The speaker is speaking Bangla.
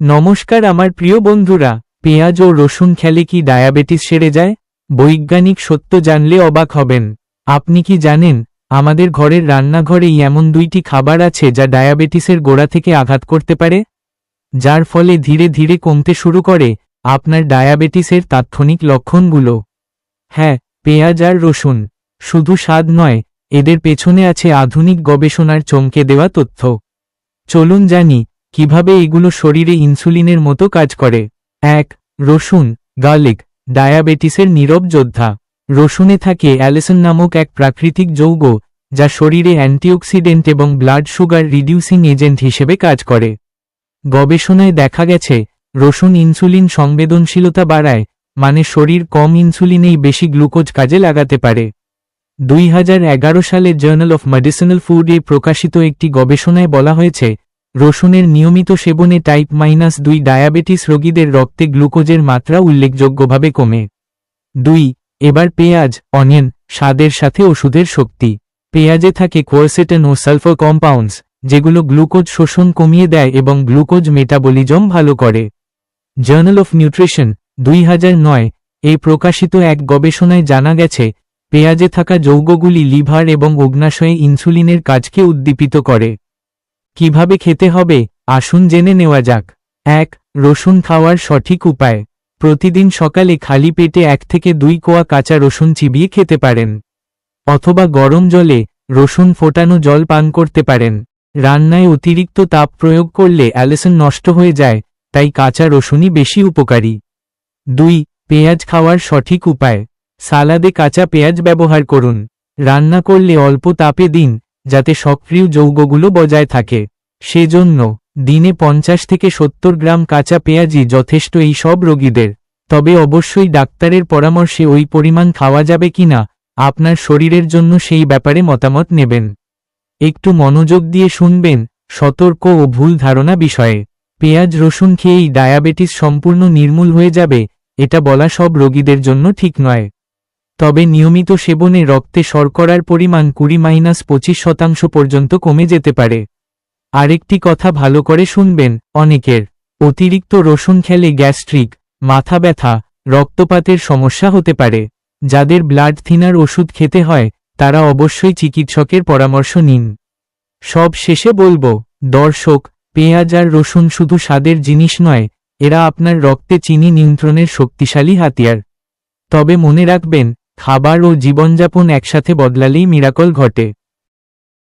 নমস্কার আমার প্রিয় বন্ধুরা, পেঁয়াজ ও রসুন খেলে কি ডায়াবেটিস সেরে যায়? বৈজ্ঞানিক সত্য জানলে অবাক হবেন। আপনি কি জানেন, আমাদের ঘরের রান্নাঘরেই এমন দুইটি খাবার আছে যা ডায়াবেটিসের গোড়া থেকে আঘাত করতে পারে, যার ফলে ধীরে ধীরে কমতে শুরু করে আপনার ডায়াবেটিসের তাৎক্ষণিক লক্ষণগুলো। হ্যাঁ, পেঁয়াজ আর রসুন। শুধু স্বাদ নয়, এদের পেছনে আছে আধুনিক গবেষণার চমকে দেওয়া তথ্য। চলুন জানি কিভাবে এগুলো শরীরে ইনসুলিনের মতো কাজ করে। 1. রসুন, গার্লিক, ডায়াবেটিসের নীরব যোদ্ধা। রসুনে থাকে অ্যালিসন নামক এক প্রাকৃতিক যৌগ, যা শরীরে অ্যান্টিঅক্সিডেন্ট এবং ব্লাড সুগার রিডিউসিং এজেন্ট হিসেবে কাজ করে। গবেষণায় দেখা গেছে, রসুন ইনসুলিন সংবেদনশীলতা বাড়ায়, মানে শরীর কম ইনসুলিনেই বেশি গ্লুকোজ কাজে লাগাতে পারে। 2011 সালে জার্নাল অফ মেডিসিনাল ফুডে প্রকাশিত একটি গবেষণায় বলা হয়েছে, রসুনের নিয়মিত সেবনে টাইপ 2 ডায়াবেটিস রোগীদের রক্তে গ্লুকোজের মাত্রা উল্লেখযোগ্যভাবে কমে। 2. এবার পেঁয়াজ, অনিয়ন, স্বাদের সাথে ওষুধের শক্তি। পেঁয়াজে থাকে কোয়ারসেটিন ও সালফার কম্পাউন্ডস, যেগুলো গ্লুকোজ শোষণ কমিয়ে দেয় এবং গ্লুকোজ মেটাবলিজম ভালো করে। জার্নাল অফ নিউট্রিশন, 2009 এই প্রকাশিত এক গবেষণায় জানা গেছে, পেঁয়াজে থাকা যৌগগুলি লিভার এবং অগ্ন্যাশয়ে ইনসুলিনের কাজকে উদ্দীপিত করে। কিভাবে খেতে হবে, আসুন জেনে নেওয়া যাক। 1. রসুন খাওয়ার সঠিক উপায়। প্রতিদিন সকালে খালি পেটে 1 থেকে 2 কোয়া কাঁচা রসুন চিবিয়ে খেতে পারেন। অথবা গরম জলে রসুন ফোটানো জল পান করতে পারেন। রান্নায় অতিরিক্ত তাপ প্রয়োগ করলে অ্যালিসন নষ্ট হয়ে যায়, তাই কাঁচা রসুনই বেশি উপকারী। 2. পেঁয়াজ খাওয়ার সঠিক উপায়। সালাদে কাঁচা পেঁয়াজ ব্যবহার করুন। রান্না করলে অল্প তাপে দিন, যাতে সক্রিয় যৌগগুলো বজায় থাকে। সেজন্য দিনে 50 থেকে 70 গ্রাম কাঁচা পেঁয়াজই যথেষ্ট এই সব রোগীদের। তবে অবশ্যই ডাক্তারের পরামর্শে ওই পরিমাণ খাওয়া যাবে কিনা আপনার শরীরের জন্য সেই ব্যাপারে মতামত নেবেন। একটু মনোযোগ দিয়ে শুনবেন, সতর্ক ও ভুল ধারণা বিষয়ে। পেঁয়াজ রসুন খেয়েই ডায়াবেটিস সম্পূর্ণ নির্মূল হয়ে যাবে, এটা বলা সব রোগীদের জন্য ঠিক নয়। তবে নিয়মিত সেবনে রক্তে শর্করার পরিমাণ 20-25% পর্যন্ত কমে যেতে পারে। আরেকটি কথা ভালো করে শুনবেন, অনেকের অতিরিক্ত রসুন খেলে গ্যাস্ট্রিক, মাথা ব্যথা, রক্তপাতের সমস্যা হতে পারে। যাদের ব্লাড থিনার ওষুধ খেতে হয়, তারা অবশ্যই চিকিৎসকের পরামর্শ নিন। সব শেষে বলবো, দর্শক, পেঁয়াজ আর রসুন শুধু স্বাদের জিনিস নয়, এরা আপনার রক্তে চিনি নিয়ন্ত্রণের শক্তিশালী হাতিয়ার। তবে মনে রাখবেন, খাবার ও জীবনযাপন একসাথে বদলালেই মিরাকল ঘটে।